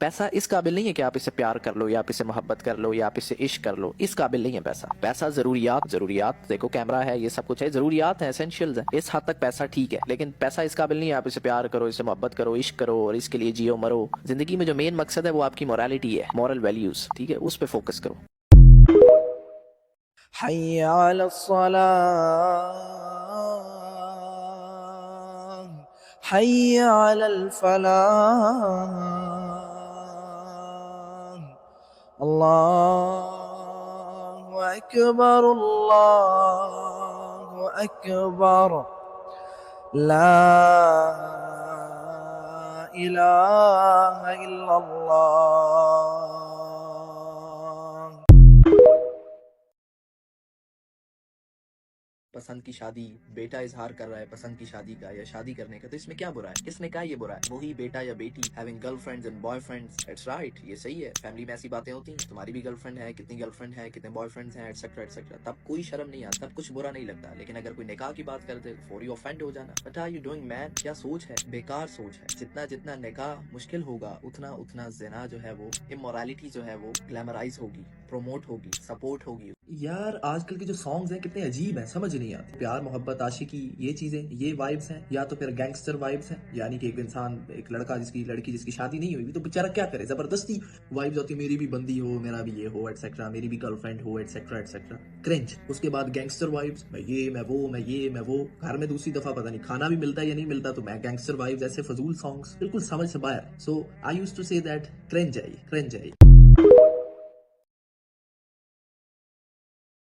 پیسہ اس قابل نہیں ہے کہ آپ اسے پیار کر لو یا آپ اسے محبت کر لو یا آپ اسے عشق کر لو، اس قابل نہیں ہے پیسہ. پیسہ ضروریات دیکھو، کیمرہ ہے، یہ سب کچھ ہے، ضروریات ہیں، اسینشیلز ہیں. اس حد تک پیسہ ٹھیک ہے، لیکن پیسہ اس قابل نہیں ہے آپ اسے پیار کرو، اسے محبت کرو، عشق کرو اور اس کے لیے جیو مرو. زندگی میں جو مین مقصد ہے وہ آپ کی مورالٹی ہے، مورل ویلیوز، ٹھیک ہے، اس پہ فوکس کرو. حي على الصلاة، حي على الفلاح. الله أكبر، الله أكبر، لا إله إلا الله. پسند کی شادی، بیٹا اظہار کر رہا ہے پسند کی شادی کا یا شادی کرنے کا، تو اس میں کیا برا ہے؟ کس نے کہا یہ برا ہے؟ وہی بیٹا یا بیٹی having girlfriends and boyfriends, it's right, یہ صحیح ہے. فیملی میں ایسی باتیں ہوتی ہیں، تمہاری بھی گرل فرینڈ ہے، کتنی گرل فرینڈ ہے، کتنے بوائے فرینڈز ہیں، ایٹسیکٹرا ایٹسیکٹرا. تب کوئی شرم نہیں آتا، تب کچھ برا نہیں لگتا. لیکن اگر کوئی نکاح کی بات کر دے فوری آفینڈ ہو جانا. بٹ آر یو ڈوئنگ مین؟ کیا سوچ ہے؟ بیکار سوچ ہے. جتنا نکاح مشکل ہوگا اتنا زنا جو ہے وہ، امورالٹی جو ہے وہ گلیمرائز ہوگی، پروموٹ ہوگی، سپورٹ ہوگی. یار آج کل کے جو سانگز ہیں کتنے عجیب ہیں، سمجھ نہیں آتی. پیار محبت عاشقی یہ چیزیں، یہ وائبس ہیں، یا تو پھر گینگسٹر وائبس ہیں. یعنی کہ ایک انسان، ایک لڑکی جس کی شادی نہیں ہوئی تو بیچارہ کیا کرے، زبردستی وائبس ہوتی ہے، میری بھی بندی ہو، میرا بھی یہ ہو، ایٹسیکٹرا، میری بھی گرل فرینڈ ہو، ایٹسیکٹرا ایٹسیکٹرا. کرنج. اس کے بعد گینگسٹر وائبس، میں یہ میں وہ میں یہ میں وہ. گھر میں دوسری دفعہ پتہ نہیں کھانا بھی ملتا ہے یا نہیں ملتا تو میں گینگسٹر وائبس. ایسے فضول سانگس بالکل سمجھ سے باہر. سو آئی یوز ٹو سے دیٹ کرنج ہے، کرنج ہے.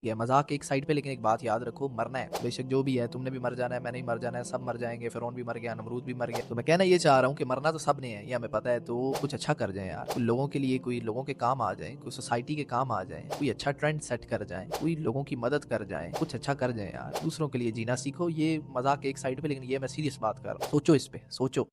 یہ مذاق ایک سائڈ پہ، لیکن ایک بات یاد رکھو، مرنا ہے بے شک، جو بھی ہے تم نے بھی مر جانا ہے، میں نے بھی مر جانا ہے، سب مر جائیں گے. فرعون بھی مر گیا، نمرود بھی مر گیا. تو میں کہنا یہ چاہ رہا ہوں کہ مرنا تو سب نے ہے، یہ ہمیں پتہ ہے. تو کچھ اچھا کر جائیں یار، کوئی لوگوں کے لیے، کوئی لوگوں کے کام آ جائیں، کوئی سوسائٹی کے کام آ جائیں، کوئی اچھا ٹرینڈ سیٹ کر جائیں، کوئی لوگوں کی مدد کر جائیں، کچھ اچھا کر جائیں یار. دوسروں کے لیے جینا سیکھو. یہ مذاق ایک سائڈ پہ، لیکن یہ میں سیریس بات کر رہا ہوں. سوچو اس پہ، سوچو.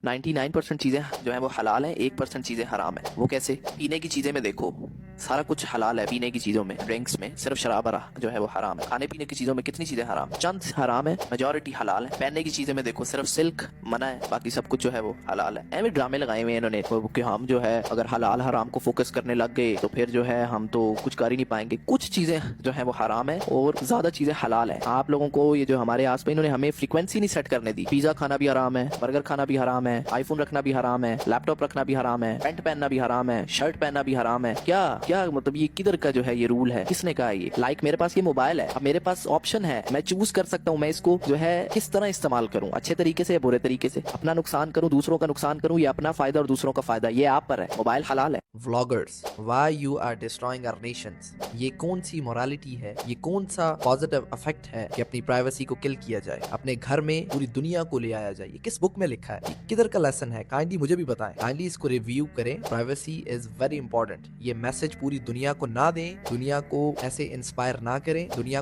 99% چیزیں جو ہیں وہ حلال ہیں، 1% چیزیں حرام ہیں. وہ کیسے؟ پینے کی چیزیں میں دیکھو سارا کچھ حلال ہے. پینے کی چیزوں میں، ڈرنکس میں صرف شراب جو ہے وہ حرام ہے. کھانے پینے کی چیزوں میں کتنی چیزیں حرام، چند حرام ہے، میجورٹی حلال ہے. پہننے کی چیزیں میں دیکھو صرف سلک منع ہے، باقی سب کچھ جو ہے وہ حلال ہے. ایویں ڈرامے لگائے ہوئے ہیں انہوں نے کہ ہم جو ہے اگر حلال حرام کو فوکس کرنے لگ گئے تو پھر جو ہے ہم تو کچھ کر ہی نہیں پائیں گے. کچھ چیزیں جو ہیں وہ حرام ہے اور زیادہ چیزیں حلال ہیں. آپ لوگوں کو یہ جو ہمارے آس پاس، انہوں نے ہمیں فریکوینسی نہیں سیٹ کرنے دی. پیزا کھانا بھی حرام ہے، برگر کھانا بھی حرام ہے، آئی فون رکھنا بھی حرام ہے، لیپ ٹاپ رکھنا بھی حرام ہے، پینٹ پہننا بھی حرام ہے، شرٹ پہننا بھی حرام ہے. کیا مطلب یہ کدھر کا جو ہے یہ رول ہے؟ کس نے کہا یہ؟ لائک میرے پاس یہ موبائل ہے، اب میرے پاس آپشن ہے، میں چوز کر سکتا ہوں میں اس کو جو ہے کس طرح استعمال کروں، اچھے طریقے سے یا برے طریقے سے، اپنا نقصان کروں، دوسروں کا نقصان کروں، یا اپنا فائدہ اور دوسروں کا فائدہ، یہ آپ پر ہے. موبائل حلال ہے. Vloggers, why you are destroying our nations؟ یہ کون سی مورالٹی ہے، یہ کون سا پازیٹیو افیکٹ ہے کہ اپنی پرائیویسی کو کل کیا جائے، اپنے گھر میں پوری دنیا کو لے آیا جائے؟ یہ کس بک میں لکھا ہے؟ یہ کدھر کا لیسن ہے؟ کائنڈلی مجھے بھی بتائیں، کائنڈلی اس کو ریویو کریں. Privacy is very important. یہ میسج پوری دنیا کو نہ دیں، دنیا کو ایسے انسپائر نہ کریں. دنیا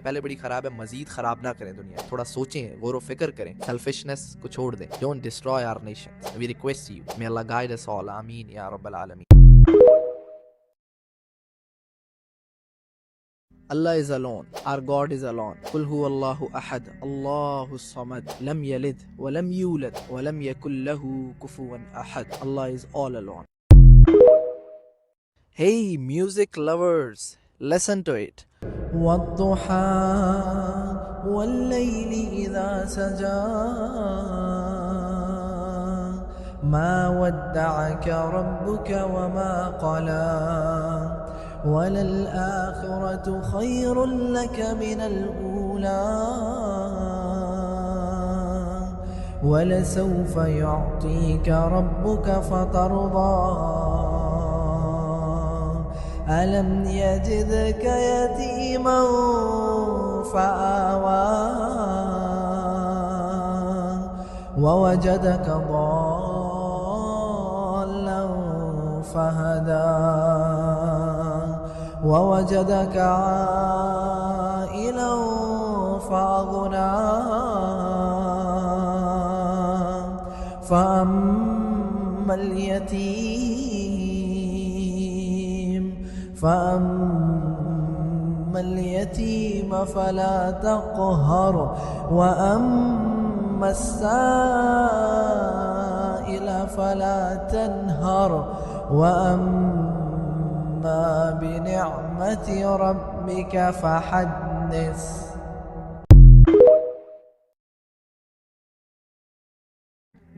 پہلے بڑی خراب ہے، مزید خراب نہ کریں. دنیا تھوڑا سوچیں، غور و فکر کریں، سیلفشنس کو چھوڑ دیں. Don't destroy our nation. We request you, may Allah guide us all. آمین یا رب العالمین. Allah is alone. Our God is alone. قل هو الله أحد الله الصمد لم يلد ولم يولد ولم يكن له كفوا أحد. Allah is all alone. Hey music lovers, listen to it. والضحى والليل إذا سجى ما ودعك ربك وما قلى وللآخرة خير لك من الأولى ولسوف يعطيك ربك فترضى ألم يجدك يتيما فآوى ووجدك ضالا فهدى ووجدك عائلا فأغنى فأما اليتيم فلا تقهر وأما وأما السائل فلا تنهر وأما بنعمة ربك فحدث.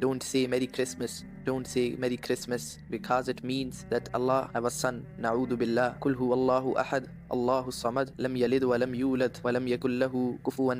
Don't say Merry Christmas. Don't say Merry Christmas because it means that Allah have a son. Na'udhu billah. Kul huwa Allahu ahad. Allahu samad. Lam yalid wa lam yulad wa lam yakul lahu kufuwan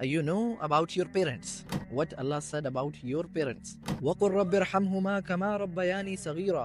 You know about your parents. What Allah said about your parents. وَقُلْ رَبِّ ارْحَمْهُمَا كَمَا رَبَّيَانِي صَغِيرًا.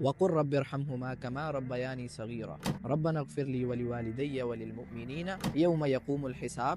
وَقُلْ رَبِّ ارْحَمْهُمَا كَمَا رَبَّيَانِي صَغِيرًا. رَبَّنَا اغْفِرْ لِي وَلِوَالِدَيَّ وَلِلْمُؤْمِنِينَ يَوْمَ يَقُومُ الْحِسَابُ.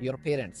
your parents.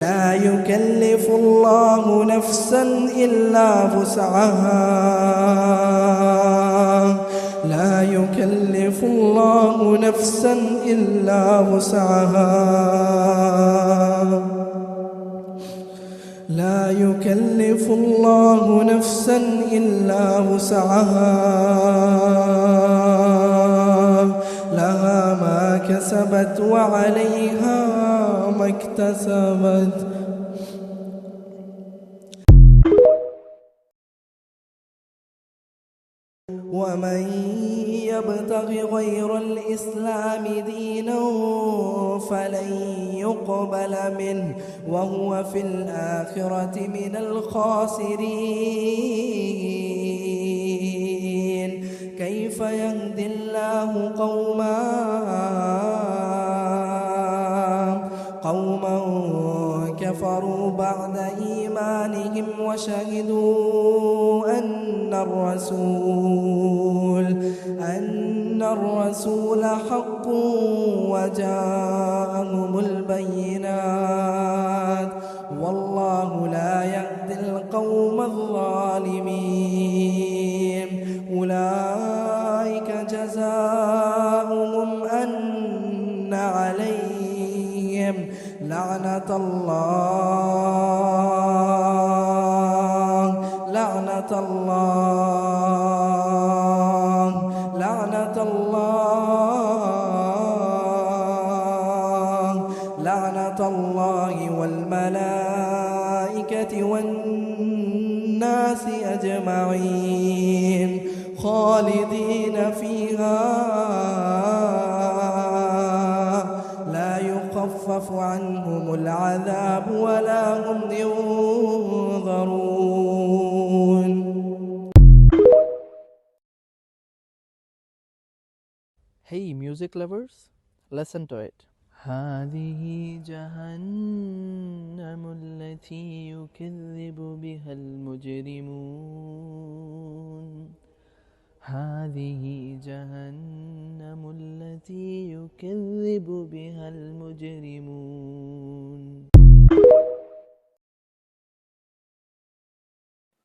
لا يكلف الله نفسا إلا وسعها لا يكلف الله نفسا إلا وسعها لا يكلف الله نفسا إلا وسعها لها ما كسبت وعليها ما اكتسبت ومن يبتغ غير الإسلام دينا فلن يقبل منه وهو في الآخرة من الخاسرين كيف يهدي الله قوما كفروا بعد إيمانهم وشهدوا أن الرسول حق وجاءهم البينات والله لا يهدي القوم الظالمين أولئك جزاؤهم أن عليهم لعنة الله لعنة الله لعنة الله لعنة الله والملائكة والناس أجمعين خالدين فيها لا يخفف عنهم العذاب ولا هم ينظرون. Hey music lovers, listen to it. هذه جهنم التي يكذب بها المجرمون هذه جهنم التي يكذب بها المجرمون.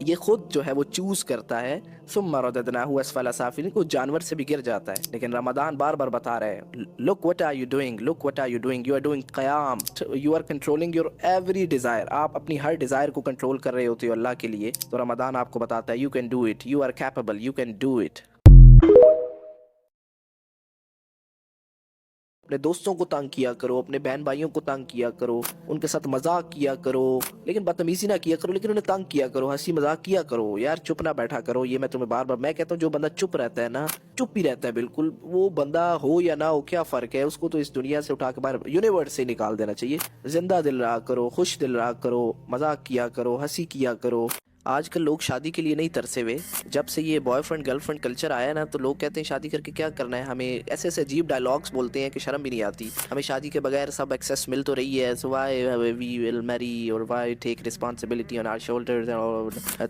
یہ خود جو ہے وہ چوز کرتا ہے ثم رددناہ اسفل سافلین، کو جانور سے بھی گر جاتا ہے. لیکن رمضان بار بار بتا رہے ہیں look what are you doing, look what are you doing, you are doing قیام, you are controlling your every desire. آپ اپنی ہر ڈیزائر کو کنٹرول کر رہے ہوتے ہو اللہ کے لیے. تو رمضان آپ کو بتاتا ہے you can do it, you are capable, you can do it. اپنے دوستوں کو تنگ کیا کرو، اپنے بہن بھائیوں کو تنگ کیا کرو، ان کے ساتھ مذاق کیا کرو، لیکن بدتمیزی نہ کیا کرو، لیکن انہیں تنگ کیا کرو، ہنسی مذاق کیا کرو. یار چپ نہ بیٹھا کرو. یہ میں تمہیں بار بار میں کہتا ہوں، جو بندہ چپ رہتا ہے نا، چپ ہی رہتا ہے بالکل، وہ بندہ ہو یا نہ ہو کیا فرق ہے، اس کو تو اس دنیا سے اٹھا کے باہر یونیورس سے نکال دینا چاہیے. زندہ دل رہا کرو، خوش دل رہا کرو، مذاق کیا کرو، ہنسی کیا کرو. آج کل لوگ شادی کے لیے نہیں ترسے ہوئے. جب سے یہ boy friend girl friend culture آیا نا، تو لوگ کہتے ہیں شادی کر کے کیا کرنا ہے. ہمیں ایسے ایسے عجیب ڈائلاگس بولتے ہیں کہ شرم بھی نہیں آتی. ہمیں شادی کے بغیر سب ایکسیس مل تو رہی ہے، سو وائی وی ول میری اور why take responsibility on our shoulders,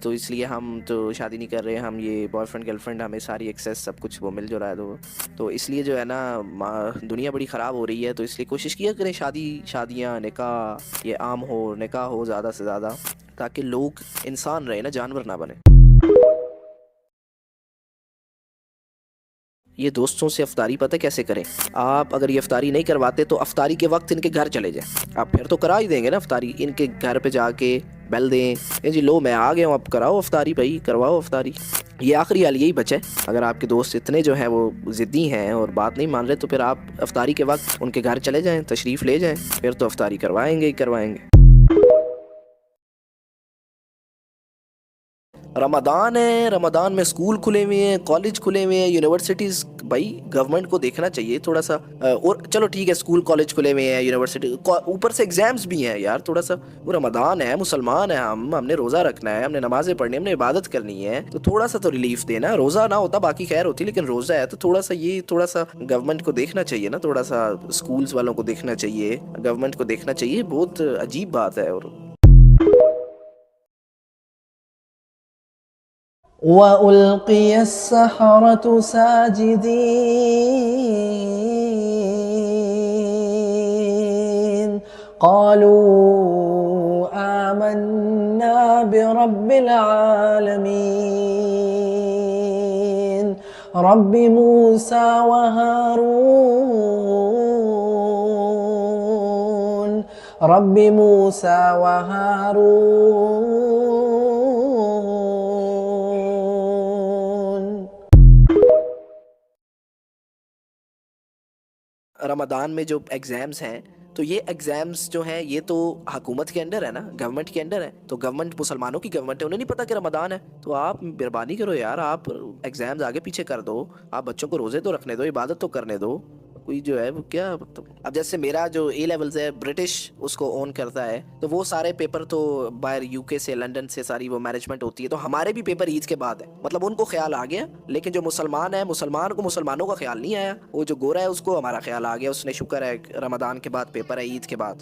تو اس لیے ہم تو شادی نہیں کر رہے. ہم یہ بوائے فرینڈ گرل فرینڈ ہمیں ساری ایکسیس سب کچھ وہ مل جو رہا ہے. تو اس لیے جو ہے نا دنیا بڑی خراب ہو رہی ہے. تو اس لیے کوشش کیا کریں شادیاں نکاح یہ عام ہو، نکاح ہو زیادہ سے زیادہ، تاکہ لوگ انسان رہے نا، جانور نہ بنے. یہ دوستوں سے افطاری پتہ کیسے کریں؟ آپ اگر یہ افطاری نہیں کرواتے تو افطاری کے وقت ان کے گھر چلے جائیں. آپ پھر تو کرا ہی دیں گے نا افطاری. ان کے گھر پہ جا کے بیل دیں، جی لو میں آ گیا ہوں، اب کراؤ افطاری بھائی، کرواؤ افطاری. یہ آخری حال یہی بچے. اگر آپ کے دوست اتنے جو ہیں وہ ضدی ہیں اور بات نہیں مان رہے، تو پھر آپ افطاری کے وقت ان کے گھر چلے جائیں، تشریف لے جائیں، پھر تو افطاری کروائیں گے ہی کروائیں گے. رمضان ہے، رمضان میں اسکول کھلے ہوئے ہیں، کالج کھلے ہوئے ہیں، یونیورسٹیز. بھائی گورنمنٹ کو دیکھنا چاہیے تھوڑا سا. اور چلو ٹھیک ہے، اسکول کالج کھلے ہوئے ہیں، یونیورسٹی، اوپر سے ایگزامز بھی ہیں یار. تھوڑا سا وہ رمضان ہے، مسلمان ہیں ہم نے روزہ رکھنا ہے، ہم نے نمازیں پڑھنی، ہم نے عبادت کرنی ہے. تو تھوڑا سا تو ریلیف دینا. روزہ نہ ہوتا باقی خیر ہوتی، لیکن روزہ ہے تو تھوڑا سا گورنمنٹ کو دیکھنا چاہیے نا. تھوڑا سا اسکولز والوں کو دیکھنا چاہیے، گورنمنٹ کو دیکھنا چاہیے. بہت عجیب بات ہے. اور وَأُلْقِيَ السَّحَرَةُ سَاجِدِينَ قَالُوا آمَنَّا بِرَبِّ الْعَالَمِينَ رَبِّ مُوسَى وَهَارُونَ رَبِّ مُوسَى وَهَارُونَ. رمضان میں جو ایگزامز ہیں، تو یہ ایگزامز جو ہیں یہ تو حکومت کے انڈر ہے نا، گورنمنٹ کے انڈر ہے. تو گورنمنٹ مسلمانوں کی گورنمنٹ ہے، انہیں نہیں پتا کہ رمضان ہے. تو آپ مہربانی کرو یار، آپ ایگزامز آگے پیچھے کر دو، آپ بچوں کو روزے تو رکھنے دو، عبادت تو کرنے دو. کوئی جو ہے وہ کیا. اب جیسے میرا جو اے لیولز ہے برٹش اس کو اون کرتا ہے، تو وہ سارے پیپر تو باہر یو کے سے، لنڈن سے ساری وہ مینجمنٹ ہوتی ہے. تو ہمارے بھی پیپر عید کے بعد ہے، مطلب ان کو خیال آ گیا. لیکن جو مسلمان ہے، مسلمان کو مسلمانوں کا خیال نہیں آیا. وہ جو گورا ہے اس کو ہمارا خیال آ گیا. اس نے شکر ہے رمضان کے بعد پیپر ہے، عید کے بعد.